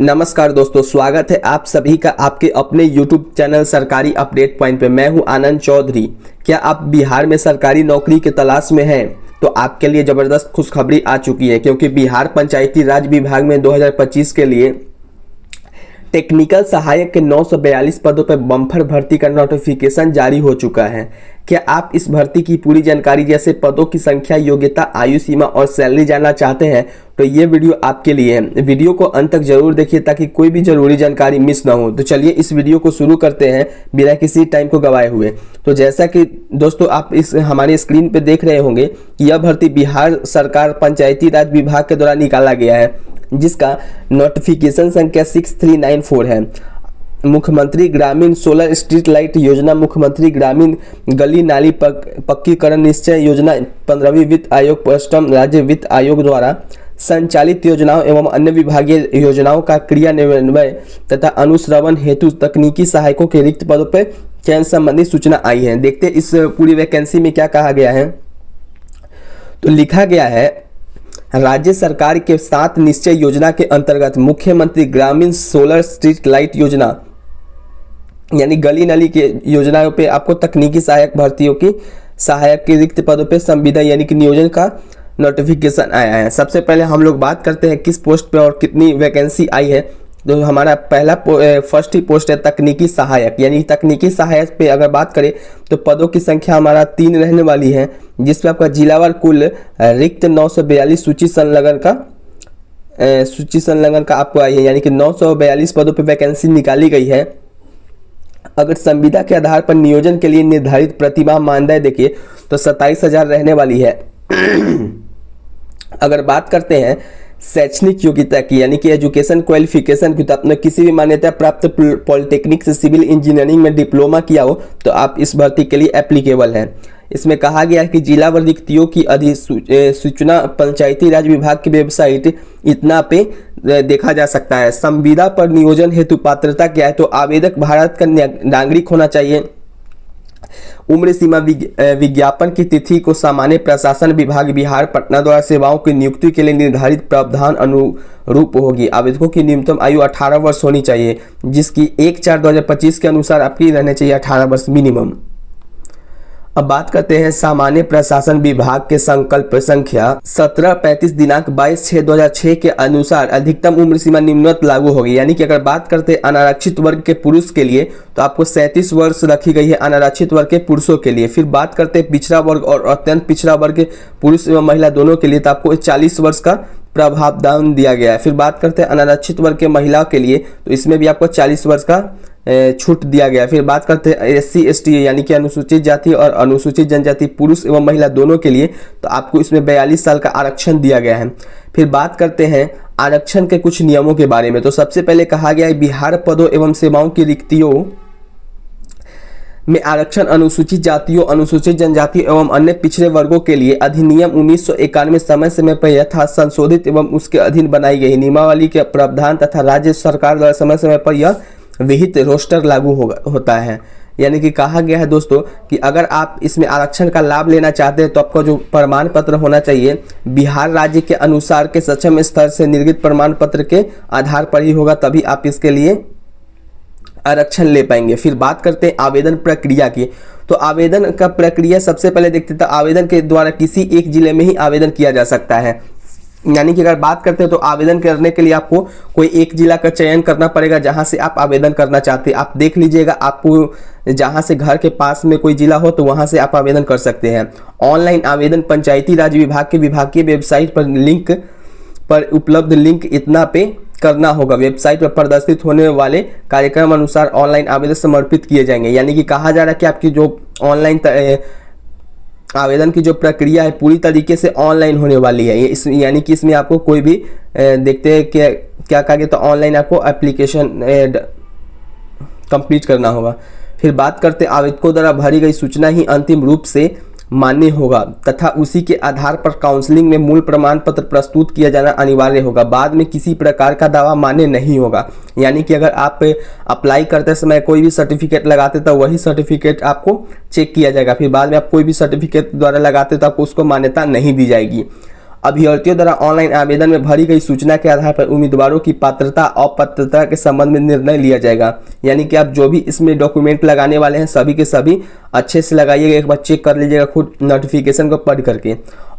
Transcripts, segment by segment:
नमस्कार दोस्तों, स्वागत है आप सभी का आपके अपने YouTube चैनल सरकारी अपडेट पॉइंट पे। मैं हूं आनंद चौधरी। क्या आप बिहार में सरकारी नौकरी की तलाश में हैं? तो आपके लिए ज़बरदस्त खुशखबरी आ चुकी है, क्योंकि बिहार पंचायती राज विभाग में 2025 के लिए टेक्निकल सहायक के 942 पदों पर बम्पर भर्ती का नोटिफिकेशन जारी हो चुका है। क्या आप इस भर्ती की पूरी जानकारी जैसे पदों की संख्या, योग्यता, आयु सीमा और सैलरी जानना चाहते हैं तो ये वीडियो आपके लिए है। वीडियो को अंत तक जरूर देखिए ताकि कोई भी जरूरी जानकारी मिस ना हो। तो चलिए इस वीडियो को शुरू करते हैं बिना किसी टाइम को गवाए हुए। तो जैसा कि दोस्तों आप इस हमारे स्क्रीन पे देख रहे होंगे कि यह भर्ती बिहार सरकार पंचायती राज विभाग के द्वारा निकाला गया है, जिसका नोटिफिकेशन संख्या 6394 है। मुख्यमंत्री ग्रामीण सोलर स्ट्रीट लाइट योजना, मुख्यमंत्री ग्रामीण गली नाली पक्कीकरण निश्चय योजना, 15वीं वित्त आयोग, पश्चिम राज्य वित्त आयोग द्वारा संचालित योजनाओं एवं अन्य विभागीय योजनाओं का क्रियान्वयन तथा अनुश्रवण हेतु तकनीकी सहायकों के रिक्त पदों पर चयन संबंधी सूचना आई है। देखते हैं इस पूरी वैकेंसी में क्या कहा गया है। तो लिखा गया है, राज्य सरकार के 7 निश्चय योजना के अंतर्गत मुख्यमंत्री ग्रामीण सोलर स्ट्रीट लाइट योजना यानी गली नाली के योजनाओं पे आपको तकनीकी सहायक भर्तियों की सहायक के रिक्त पदों पे संविदा यानी कि नियोजन का नोटिफिकेशन आया है। सबसे पहले हम लोग बात करते हैं किस पोस्ट पे और कितनी वैकेंसी आई है। तो हमारा फर्स्ट ही पोस्ट है तकनीकी सहायक, यानी तकनीकी सहायक पे अगर बात करें तो पदों की संख्या हमारा 3 रहने वाली है, जिसमें आपका जिलावार कुल रिक्त 942 सूची संलग्न का आपको आई है, यानी कि 942 पदों पे वैकेंसी निकाली गई है। अगर संविदा के आधार पर नियोजन के लिए निर्धारित प्रतिमाह मानदेय देखिए तो 27,000 रहने वाली है। अगर बात करते हैं शैक्षणिक योग्यता की, यानी कि एजुकेशन क्वालिफिकेशन की, तो आपने किसी भी मान्यता प्राप्त पॉलिटेक्निक से सिविल इंजीनियरिंग में डिप्लोमा किया हो तो आप इस भर्ती के लिए एप्लीकेबल हैं। इसमें कहा गया है कि जिला व रिक्तियों की अधिसूचना पंचायती राज विभाग की वेबसाइट इतना पे देखा जा सकता है। संविदा पर नियोजन हेतु पात्रता क्या है? तो आवेदक भारत का नागरिक होना चाहिए। उम्र सीमा विज्ञापन की तिथि को सामान्य प्रशासन विभाग बिहार पटना द्वारा सेवाओं की नियुक्ति के लिए निर्धारित प्रावधान अनुरूप होगी। आवेदकों की न्यूनतम आयु 18 वर्ष होनी चाहिए, जिसकी 1/4/2025 के अनुसार आपकी रहनी चाहिए 18 वर्ष मिनिमम। अब बात करते हैं सामान्य प्रशासन विभाग के संकल्प संख्या 1735 दिनांक 22/6/2006 के अनुसार अधिकतम उम्र सीमा निम्नवत लागू होगी। यानी कि अगर बात करते हैं अनारक्षित वर्ग के पुरुष के लिए तो आपको 37 वर्ष रखी गई है अनारक्षित वर्ग के पुरुषों के लिए। फिर बात करते हैं पिछड़ा वर्ग और अत्यंत पिछड़ा वर्ग के पुरुष एवं महिला दोनों के लिए, तो आपको 40 वर्ष का प्रावधान दिया गया है। फिर बात करते हैं अनारक्षित वर्ग के महिलाओं के लिए, तो इसमें भी आपको 40 वर्ष का छूट दिया गया। फिर बात करते हैं SC ST यानी कि अनुसूचित जाति और अनुसूचित जनजाति पुरुष एवं महिला दोनों के लिए, तो आपको इसमें 42 साल का आरक्षण दिया गया है। फिर बात करते हैं आरक्षण के कुछ नियमों के बारे में। तो सबसे पहले कहा गया है बिहार पदों एवं सेवाओं की रिक्तियों में आरक्षण अनुसूचित जातियों, अनुसूचित जनजाति एवं अन्य पिछड़े वर्गों के लिए अधिनियम 1991 समय समय पर यथा संशोधित एवं उसके अधीन बनाई गई नियमावली के प्रावधान तथा राज्य सरकार द्वारा समय समय पर यह विहित रोस्टर लागू होता है। यानी कि कहा गया है दोस्तों कि अगर आप इसमें आरक्षण का लाभ लेना चाहते हैं तो आपका जो प्रमाण पत्र होना चाहिए बिहार राज्य के अनुसार के सक्षम स्तर से निर्गत प्रमाण पत्र के आधार पर ही होगा, तभी आप इसके लिए आरक्षण ले पाएंगे। फिर बात करते हैं आवेदन प्रक्रिया की। तो आवेदन का प्रक्रिया सबसे पहले देखते हैं, तो आवेदन के द्वारा किसी एक जिले में ही आवेदन किया जा सकता है। यानी कि अगर बात करते हैं तो आवेदन करने के लिए आपको कोई एक जिला का चयन करना पड़ेगा जहां से आप आवेदन करना चाहते हैं। आप देख लीजिएगा, आपको जहां से घर के पास में कोई जिला हो तो वहां से आप आवेदन कर सकते हैं। ऑनलाइन आवेदन पंचायती राज विभाग के विभागीय वेबसाइट पर उपलब्ध लिंक इतना पे करना होगा। वेबसाइट पर प्रदर्शित होने वाले कार्यक्रम अनुसार ऑनलाइन आवेदन समर्पित किए जाएंगे। यानी कि कहा जा रहा है कि आपकी जो ऑनलाइन आवेदन की जो प्रक्रिया है पूरी तरीके से ऑनलाइन होने वाली है। यानी कि इसमें आपको कोई भी देखते हैं कि क्या कहा गया, तो ऑनलाइन आपको एप्लीकेशन कंप्लीट करना होगा। फिर बात करते हैं आवेदकों द्वारा भरी गई सूचना ही अंतिम रूप से मान्य होगा तथा उसी के आधार पर काउंसलिंग में मूल प्रमाण पत्र प्रस्तुत किया जाना अनिवार्य होगा। बाद में किसी प्रकार का दावा मान्य नहीं होगा। यानी कि अगर आप अप्लाई करते समय कोई भी सर्टिफिकेट लगाते तो वही सर्टिफिकेट आपको चेक किया जाएगा। फिर बाद में आप कोई भी सर्टिफिकेट द्वारा लगाते तो आपको उसको मान्यता नहीं दी जाएगी। अभ्यर्थियों द्वारा ऑनलाइन आवेदन में भरी गई सूचना के आधार पर उम्मीदवारों की पात्रता अपात्रता के संबंध में निर्णय लिया जाएगा। यानी कि आप जो भी इसमें डॉक्यूमेंट लगाने वाले हैं सभी के सभी अच्छे से लगाइएगा, एक बार चेक कर लीजिएगा खुद नोटिफिकेशन को पढ़ करके।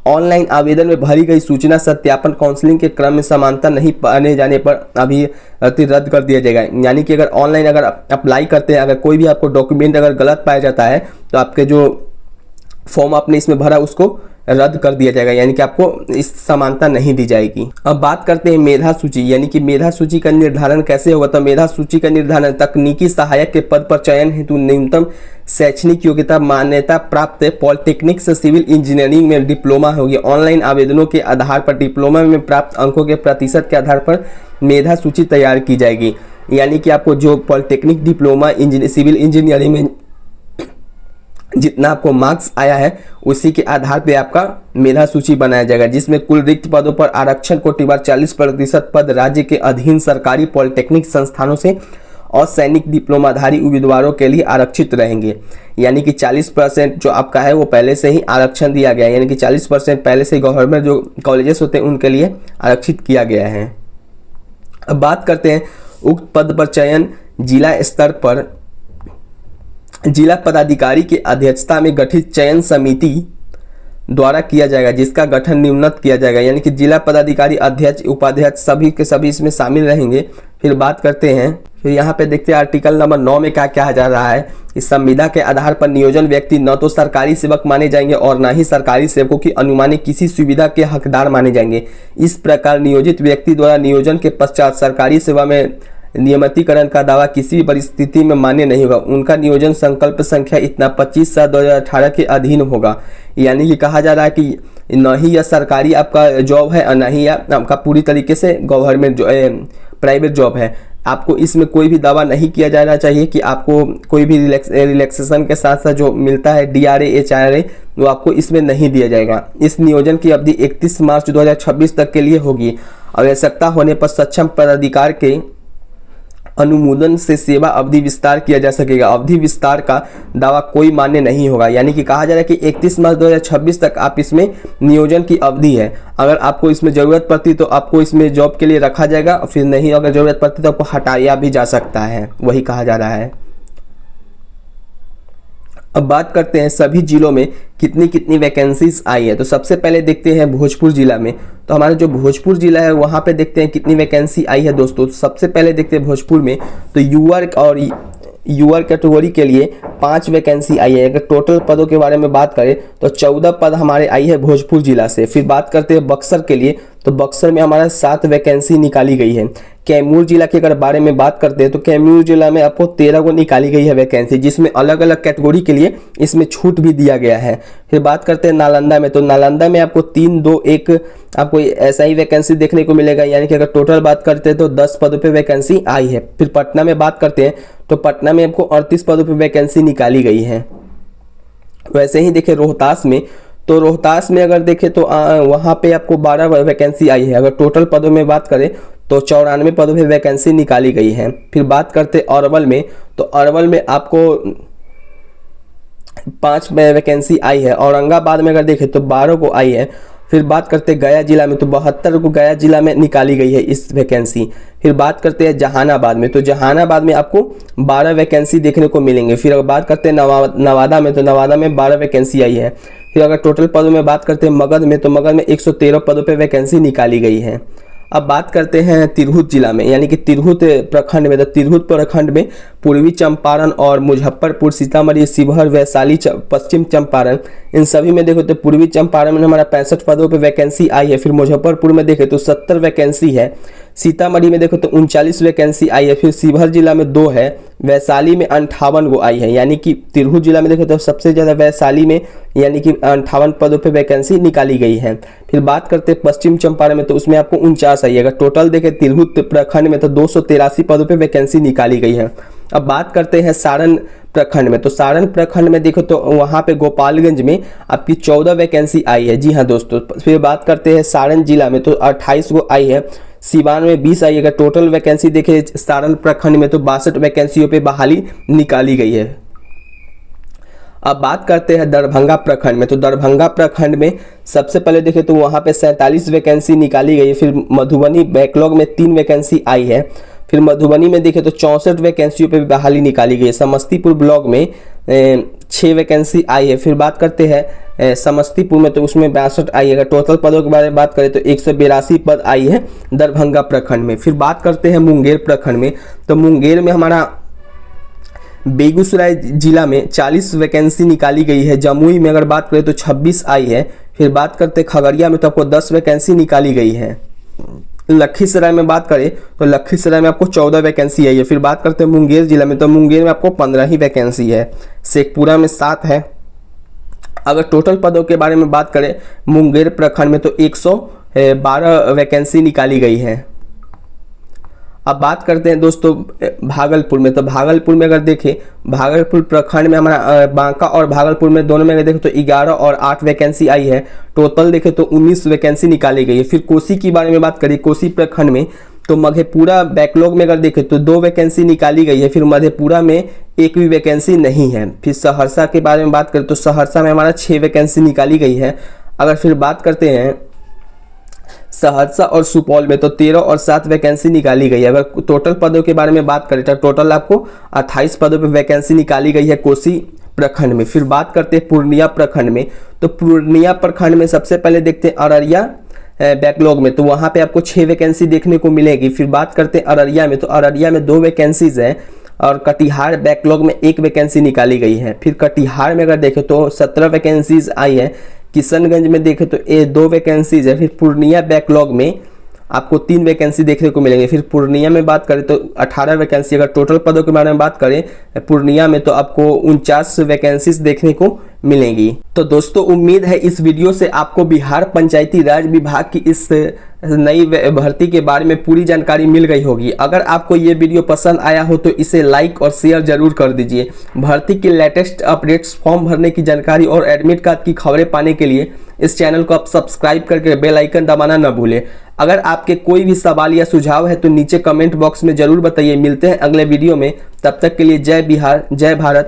ऑनलाइन आवेदन में भरी गई सूचना सत्यापन काउंसलिंग के क्रम में समानता नहीं पाने जाने पर अभी रद्द कर दिया जाएगा। यानी कि अगर ऑनलाइन अगर अप्लाई करते हैं, अगर कोई भी आपको डॉक्यूमेंट अगर गलत पाया जाता है तो आपके जो फॉर्म आपने इसमें भरा उसको रद्द कर दिया जाएगा, यानी कि आपको इस समानता नहीं दी जाएगी। अब बात करते हैं मेधा सूची, यानी कि मेधा सूची का निर्धारण कैसे होगा। तो मेधा सूची का निर्धारण तकनीकी सहायक के पद पर चयन हेतु न्यूनतम शैक्षणिक योग्यता मान्यता प्राप्त पॉलिटेक्निक से सिविल इंजीनियरिंग में डिप्लोमा होगी। ऑनलाइन आवेदनों के आधार पर डिप्लोमा में प्राप्त अंकों के प्रतिशत के आधार पर मेधा सूची तैयार की जाएगी। यानी कि आपको जो पॉलिटेक्निक डिप्लोमा सिविल इंजीनियरिंग में जितना आपको मार्क्स आया है उसी के आधार पे आपका मेधा सूची बनाया जाएगा, जिसमें कुल रिक्त पदों पर आरक्षण कोटिवार 40% पद राज्य के अधीन सरकारी पॉलिटेक्निक संस्थानों से और सैनिक डिप्लोमाधारी उम्मीदवारों के लिए आरक्षित रहेंगे। यानी कि 40% जो आपका है वो पहले से ही आरक्षण दिया गया है, यानी कि 40% पहले से गवर्नमेंट जो कॉलेजेस होते हैं उनके लिए आरक्षित किया गया है। अब बात करते हैं उक्त पद पर चयन जिला स्तर पर जिला पदाधिकारी की अध्यक्षता में गठित चयन समिति द्वारा किया जाएगा, जिसका गठन निम्नलिखित किया जाएगा। यानी कि जिला पदाधिकारी अध्यक्ष उपाध्यक्ष सभी के सभी इसमें शामिल रहेंगे। फिर बात करते हैं, फिर यहाँ पे देखते हैं आर्टिकल नंबर 9 में क्या कहा जा रहा है। इस संविदा के आधार पर नियोजन व्यक्ति न तो सरकारी सेवक माने जाएंगे और न ही सरकारी सेवकों की अनुमानित किसी सुविधा के हकदार माने जाएंगे। इस प्रकार नियोजित व्यक्ति द्वारा नियोजन के पश्चात सरकारी सेवा में नियमितीकरण का दावा किसी भी परिस्थिति में मान्य नहीं होगा। उनका नियोजन संकल्प संख्या इतना 25/2018 के अधीन होगा। यानी कि कहा जा रहा है कि न ही यह सरकारी आपका जॉब है और न ही आपका पूरी तरीके से गवर्नमेंट प्राइवेट जॉब है। आपको इसमें कोई भी दावा नहीं किया जाना चाहिए कि आपको कोई भी रिलैक्सेशन के साथ साथ जो मिलता है DRA HRA वो आपको इसमें नहीं दिया जाएगा। इस नियोजन की अवधि 31 मार्च 2026 तक के लिए होगी। आवश्यकता होने पर सक्षम पदाधिकारी के अनुमोदन से सेवा अवधि विस्तार किया जा सकेगा। अवधि विस्तार का दावा कोई मान्य नहीं होगा। यानी कि कहा जा रहा है कि 31 मार्च 2026 तक आप इसमें नियोजन की अवधि है। अगर आपको इसमें ज़रूरत पड़ती तो आपको इसमें जॉब के लिए रखा जाएगा, और फिर नहीं अगर ज़रूरत पड़ती तो आपको हटाया भी जा सकता है, वही कहा जा रहा है। अब बात करते हैं सभी जिलों में कितनी कितनी वैकेंसीज आई है। तो सबसे पहले देखते हैं भोजपुर जिला में। तो हमारा जो भोजपुर जिला है वहाँ पे देखते हैं कितनी वैकेंसी आई है दोस्तों। सबसे पहले देखते हैं भोजपुर में, तो यूआर कैटेगरी के लिए 5 वैकेंसी आई है। अगर टोटल पदों के बारे में बात करें तो 14 पद हमारे आई है भोजपुर जिला से। फिर बात करते हैं बक्सर के लिए, तो बक्सर में हमारा 7 वैकेंसी निकाली गई है। कैमूर जिला के अगर बारे में बात करते हैं तो कैमूर जिला में आपको 13 को निकाली गई है वैकेंसी, जिसमें अलग अलग कैटेगरी के लिए इसमें छूट भी दिया गया है। फिर बात करते हैं नालंदा में, तो नालंदा में आपको 3, 2, 1 आपको ऐसा ही वैकेंसी देखने को मिलेगा। यानी कि अगर टोटल बात करते हैं तो 10 पदों पे वैकेंसी आई है। फिर पटना में बात करते हैं तो पटना में आपको 38 पदों पे वैकेंसी निकाली गई है। वैसे ही देखिए रोहतास में, तो रोहतास में अगर देखें तो वहाँ पे आपको 12 वैकेंसी आई है। अगर टोटल पदों में बात करें तो 94 पदों पे वैकेंसी निकाली गई है। फिर बात करते अरवल में, तो अरवल में आपको 5 वैकेंसी आई है। औरंगाबाद में अगर देखें तो 12 को आई है। फिर बात करते हैं गया जिला में, तो 72 को गया जिला में निकाली गई है इस वैकेंसी। फिर बात करते हैं जहानाबाद में, तो जहानाबाद में आपको 12 वैकेंसी देखने को मिलेंगे। फिर अगर बात करते हैं नवादा में, तो नवादा में 12 वैकेंसी आई है। फिर अगर टोटल पदों में बात करते हैं मगध में, तो मगध में 113 पदों पे वैकेंसी निकाली गई है। अब बात करते हैं तिरहुत जिला में, यानी कि तिरहुत प्रखंड में, तो तिरहुत प्रखंड में पूर्वी चंपारण और मुजफ्फरपुर, सीतामढ़ी, शिवहर, वैशाली, पश्चिम चंपारण, इन सभी में देखो तो पूर्वी चंपारण में हमारा 65 पदों पे वैकेंसी आई है। फिर मुजफ्फरपुर में देखे तो 70 वैकेंसी है। सीतामढ़ी में देखो तो 39 वैकेंसी आई है। फिर शिवहर जिला में 2 है। वैशाली में 58 को आई है। यानी कि तिरहुत जिला में देखो तो सबसे ज़्यादा वैशाली में यानी कि 58 पदों पे वैकेंसी निकाली गई है। फिर बात करते हैं पश्चिम चंपारण में, तो उसमें आपको 49 आई है। अगर टोटल देखें तिरहुत प्रखंड में तो 283 पदों पे वैकेंसी निकाली गई है। अब बात करते हैं सारण प्रखंड में, तो सारण प्रखंड में देखो तो वहाँ पे गोपालगंज में आपकी 14 वैकेंसी आई है। जी हाँ दोस्तों। फिर बात करते हैं सारण जिला में, तो 28 को आई है। सिवान में 20 आई है। अगर टोटल वैकेंसी देखे सारण प्रखंड में तो 62 वैकेंसियों पे बहाली निकाली गई है। अब बात करते हैं दरभंगा प्रखंड में। तो दरभंगा प्रखंड में सबसे पहले देखें तो वहाँ पे 47 वैकेंसी निकाली गई है। फिर मधुबनी बैकलॉग में 3 वैकेंसी आई है। फिर मधुबनी में देखें तो 64 वैकेंसियों पे भी बहाली निकाली गई है। समस्तीपुर ब्लॉक में 6 वैकेंसी आई है। फिर बात करते हैं समस्तीपुर में, तो उसमें 62 आई है। टोटल पदों के बारे में बात करें तो 182 पद आई है दरभंगा प्रखंड में। फिर बात करते हैं मुंगेर प्रखंड में। तो मुंगेर में हमारा बेगूसराय जिला में 40 वैकेंसी निकाली गई है। जमुई में अगर बात करें तो 26 आई है। फिर बात करते हैं खगड़िया में, तो आपको 10 वैकेंसी निकाली गई है। लखीसराय में बात करें तो लखीसराय में आपको 14 वैकेंसी आई है। फिर बात करते हैं मुंगेर जिला में, तो मुंगेर में आपको 15 ही वैकेंसी है। शेखपुरा में 7 है। अगर टोटल पदों के बारे में बात करें मुंगेर प्रखंड में, तो 112 वैकेंसी निकाली गई है। अब बात करते हैं दोस्तों भागलपुर में। तो भागलपुर में अगर देखें, भागलपुर प्रखंड में हमारा बांका और भागलपुर में दोनों में अगर देखें तो 11 और 8 वैकेंसी आई है। टोटल देखें तो 19 वैकेंसी निकाली गई है। फिर कोसी की बारे में बात करें, कोसी प्रखंड में तो मधेपुरा बैकलॉग में अगर देखें तो 2 वैकेंसी निकाली गई है। फिर मधेपुरा में 1 भी वैकेंसी नहीं है। फिर सहरसा के बारे में बात करें तो सहरसा में हमारा 6 वैकेंसी निकाली गई है। अगर फिर बात करते हैं सहरसा और सुपौल में, तो 13 और 7 वैकेंसी निकाली गई है। अगर टोटल पदों के बारे में बात करें तो टोटल आपको 28 पदों पे वैकेंसी निकाली गई है कोसी प्रखंड में। फिर बात करते हैं पूर्णिया प्रखंड में। तो पूर्णिया प्रखंड में सबसे पहले देखते हैं अररिया बैकलॉग में, तो वहाँ पे आपको 6 वैकेंसी देखने को मिलेगी। फिर बात करते हैं अररिया में, तो अररिया में 2 वैकेंसीज है। और कटिहार बैकलॉग में 1 वैकेंसी निकाली गई है। फिर कटिहार में अगर देखें तो 17 वैकेंसीज आई है। किशनगंज में देखें तो 2 वैकेंसीज है। फिर पूर्णिया बैकलॉग में आपको 3 वैकेंसी देखने को मिलेंगे। फिर पूर्णिया में बात करें तो 18 वैकेंसी। अगर टोटल पदों के बारे में बात करें पूर्णिया में, तो आपको 49 वैकेंसीज देखने को मिलेंगी। तो दोस्तों उम्मीद है इस वीडियो से आपको बिहार पंचायती राज विभाग की इस नई भर्ती के बारे में पूरी जानकारी मिल गई होगी। अगर आपको ये वीडियो पसंद आया हो तो इसे लाइक और शेयर जरूर कर दीजिए। भर्ती के लेटेस्ट अपडेट्स, फॉर्म भरने की जानकारी और एडमिट कार्ड की खबरें पाने के लिए इस चैनल को आप सब्सक्राइब करके बेल आइकन दबाना न भूलें। अगर आपके कोई भी सवाल या सुझाव है तो नीचे कमेंट बॉक्स में जरूर बताइए। मिलते हैं अगले वीडियो में, तब तक के लिए जय बिहार, जय भारत।